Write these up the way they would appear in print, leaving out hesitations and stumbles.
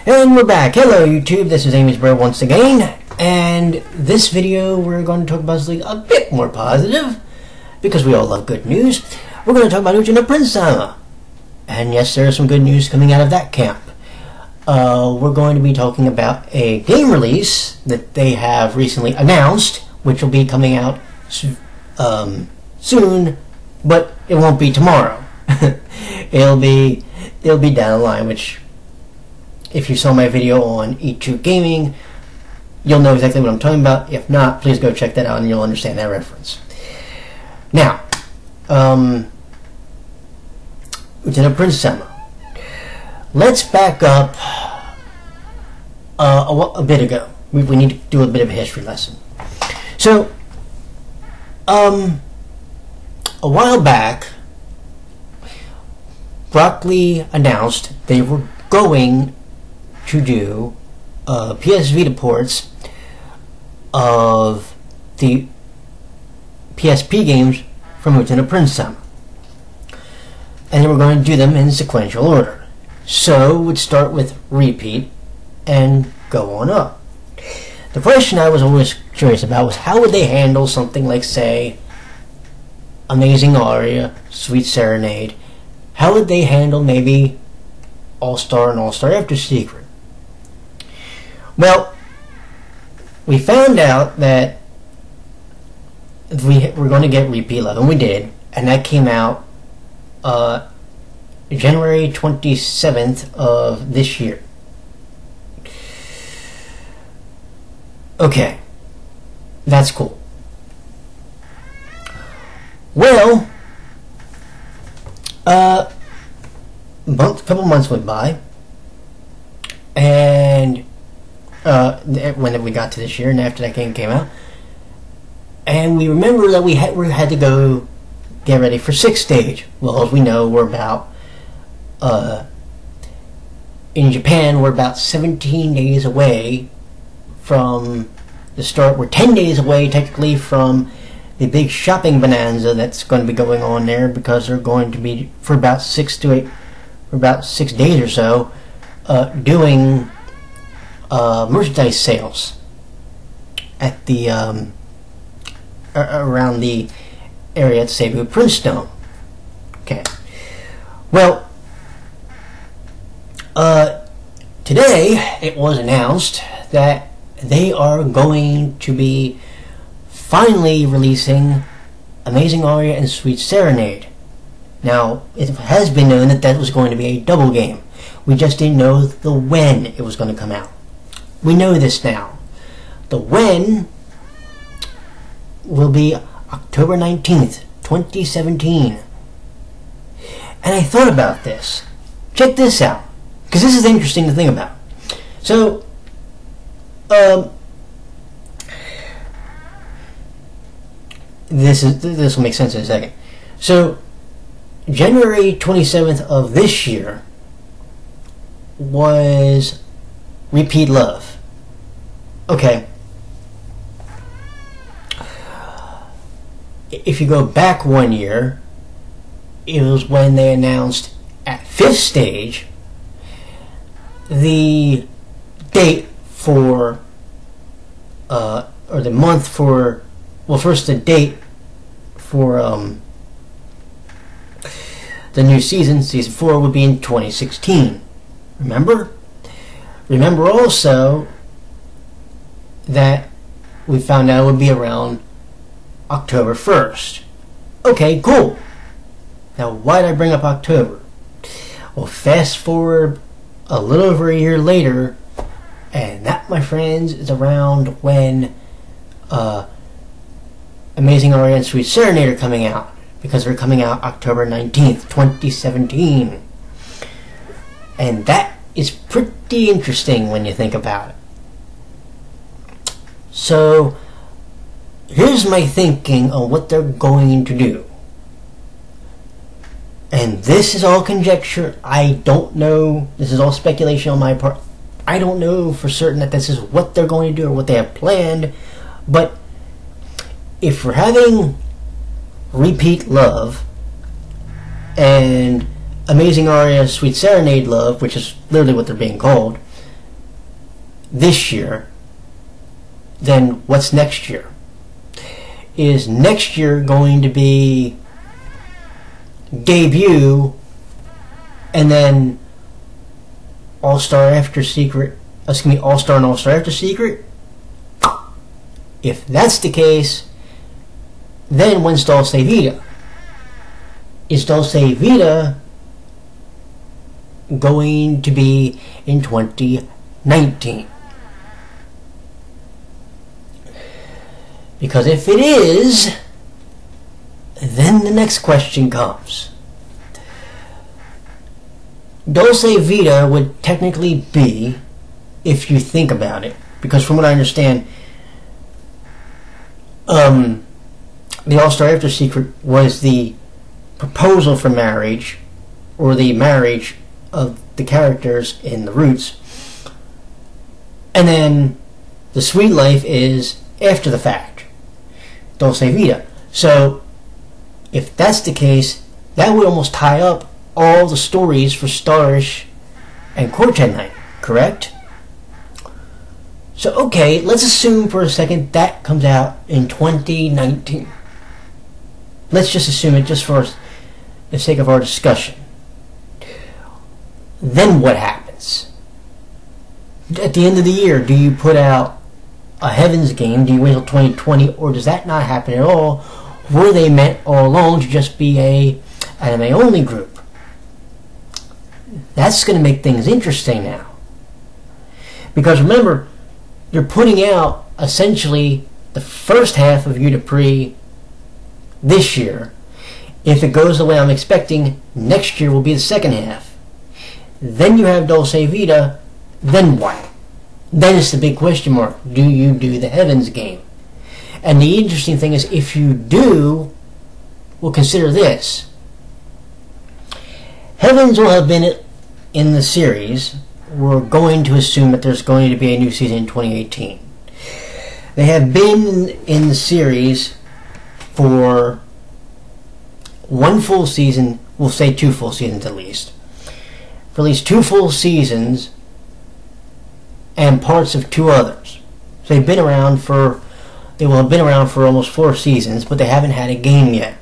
And we're back. Hello YouTube, this is Amisbro once again, and this video we're going to talk about something a bit more positive, because we all love good news. We're going to talk about Utapri. And yes, there is some good news coming out of that camp. We're going to be talking about a game release that they have recently announced, which will be coming out soon, but it won't be tomorrow. it'll be down the line, which, if you saw my video on E2 Gaming, you'll know exactly what I'm talking about. If not, please go check that out and you'll understand that reference. Now, Utapri. Let's back up a bit ago. We need to do a bit of a history lesson. So, a while back, Broccoli announced they were going to do PS VITA ports of the PSP games from Utapri. And they were going to do them in sequential order. So we'd start with repeat and go on up. The question I was always curious about was how would they handle something like, say, Amazing Aria, Sweet Serenade. How would they handle maybe All-Star and All-Star After Secret? Well, we found out that we were going to get repeat 11. We did, and that came out January 27th of this year. Okay, that's cool. Well, a couple months went by, and when we got to this year, and after that game came out, and we remember that we had to go get ready for 6th stage. Well, as we know, we're about in Japan, we're about 17 days away from the start. We're 10 days away technically from the big shopping bonanza that's going to be going on there, because they're going to be for about 6 days or so doing merchandise sales at the around the area at Cebu Princeton. Okay. Well, today it was announced that they are going to be finally releasing Amazing Aria and Sweet Serenade. Now, it has been known that that was going to be a double game. We just didn't know the when it was going to come out. We know this now. The when will be October 19th, 2017. And I thought about this. Check this out, because this is interesting to think about. So, this will make sense in a second. So, January 27th of this year was Repeat Love. Okay. If you go back 1 year, it was when they announced at 5th stage the date for or the month for, well, first the date for the new season 4 would be in 2016. Remember also that we found out it would be around October 1st. Okay, cool. Now, why did I bring up October? Well, fast forward a little over a year later, and that, my friends, is around when Amazing Aria and Sweet Serenade are coming out, because they're coming out October 19th, 2017. And that is pretty interesting when you think about it. So, here's my thinking on what they're going to do. And this is all conjecture. I don't know. This is all speculation on my part. I don't know for certain that this is what they're going to do or what they have planned. But if we're having Repeat Love and Amazing Aria Sweet Serenade Love, which is literally what they're being called, this year, then what's next year? Is next year going to be debut and then All-Star After Secret, All-Star and All-Star After Secret? If that's the case, then when's Dulce Vita? Is Dulce Vita going to be in 2019? Because if it is, then the next question comes. Dulce Vita would technically be, if you think about it, because from what I understand, the All-Star After Secret was the proposal for marriage, or the marriage of the characters in the Roots, and then the Sweet Life is after the fact, Dulce Vita. So if that's the case, that would almost tie up all the stories for Starish and Quartet Night, correct? So okay, let's assume for a second that comes out in 2019. Let's just assume it, just for the sake of our discussion. Then what happens? At the end of the year, do you put out a Heaven's game? Do you wait till 2020, or does that not happen at all? Were they meant all along to just be a anime-only group? That's going to make things interesting now. Because remember, you're putting out essentially the first half of Utapri this year. If it goes the way I'm expecting, next year will be the second half. Then you have Dulce Vita, then what? Then it's the big question mark. Do you do the Heavens game? And the interesting thing is, if you do, well, consider this. Heavens will have been in the series. We're going to assume that there's going to be a new season in 2018. They have been in the series for one full season, we'll say 2 full seasons at least. For at least 2 full seasons and parts of 2 others. So they will have been around for almost 4 seasons, but they haven't had a game yet.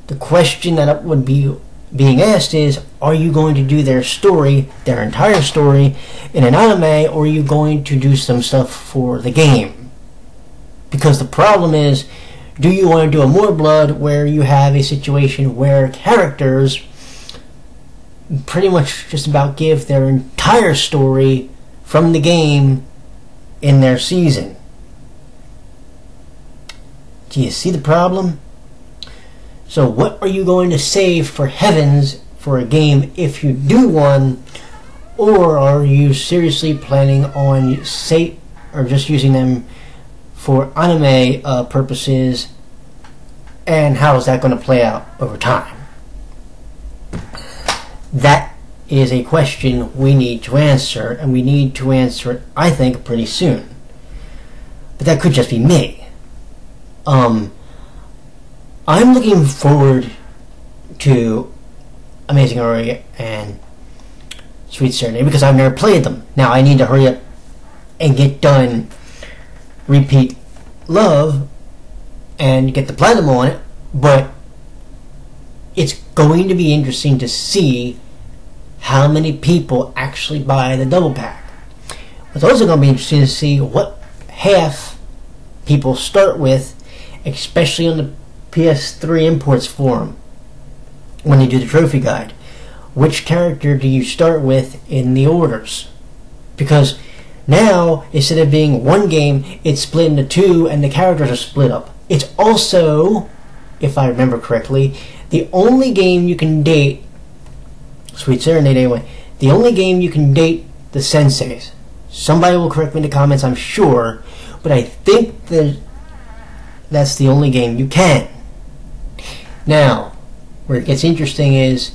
The question that would be being asked is, are you going to do their story, their entire story, in an anime, or are you going to do some stuff for the game? Because the problem is, do you want to do a More Blood where you have a situation where characters pretty much just about give their entire story from the game in their season? Do you see the problem? So what are you going to save for Heavens for a game if you do one, or are you seriously planning on or just using them for anime purposes, and how is that going to play out over time? That is a question we need to answer, and we need to answer it, I think, pretty soon. But that could just be me. I'm looking forward to Amazing Aria and Sweet Serenade because I've never played them. Now I need to hurry up and get done Repeat Love and get the platinum on it, but it's going to be interesting to see how many people actually buy the double pack. It's also going to be interesting to see what half people start with, especially on the PS3 Imports forum when they do the trophy guide. Which character do you start with in the orders? Because now, instead of being one game, it's split into 2 and the characters are split up. It's also, if I remember correctly, the only game you can date, Sweet Serenade anyway, the only game you can date the senseis. Somebody will correct me in the comments, I'm sure, but I think that that's the only game you can. Now, where it gets interesting is,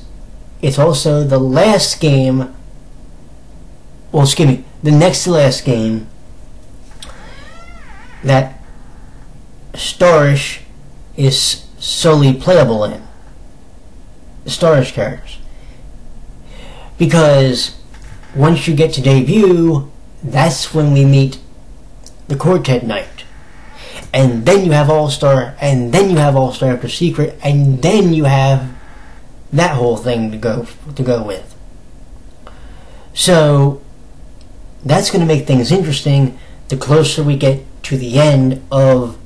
it's also the last game, well, excuse me, the next to last game that Starish is solely playable in. The Starish characters. Because once you get to debut, that's when we meet the Quartet Knight. And then you have All-Star, and then you have All-Star After Secret, and then you have that whole thing to go with. So that's going to make things interesting the closer we get to the end of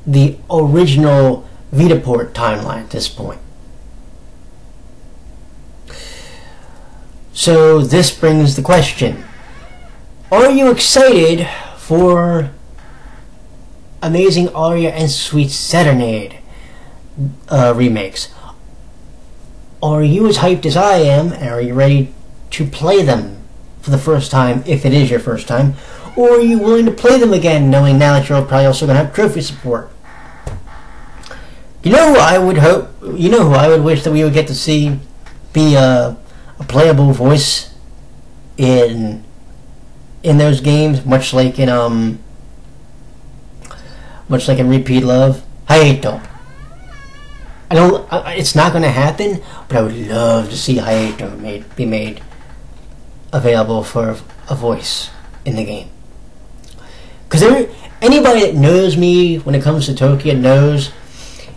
the original VITA Port timeline at this point. So this brings the question: are you excited for Amazing Aria and Sweet Serenade remakes? Are you as hyped as I am, and are you ready to play them for the first time, if it is your first time? Or are you willing to play them again, knowing now that you're probably also going to have trophy support? You know who I would hope, you know who I would wish that we would get to see be a playable voice in those games, much like in Repeat Love? Hayato. I don't. It's not going to happen, but I would love to see Hayato be made available for a voice in the game. Because anybody that knows me when it comes to Tokia knows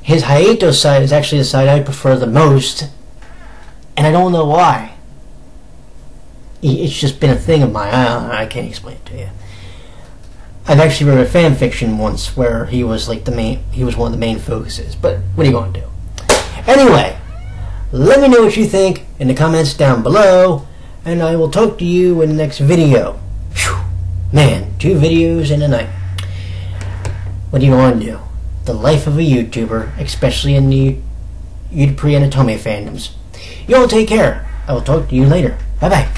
his Hayato side is actually the side I prefer the most, and I don't know why. It's just been a thing of mine. I can't explain it to you. I've actually read a fan fiction once where he was like he was one of the main focuses. But what are you going to do? Anyway, let me know what you think in the comments down below, and I will talk to you in the next video. Whew. Man, 2 videos in a night. What do you want to do? The life of a YouTuber, especially in the Utapri and Atome fandoms. You all take care. I will talk to you later. Bye bye.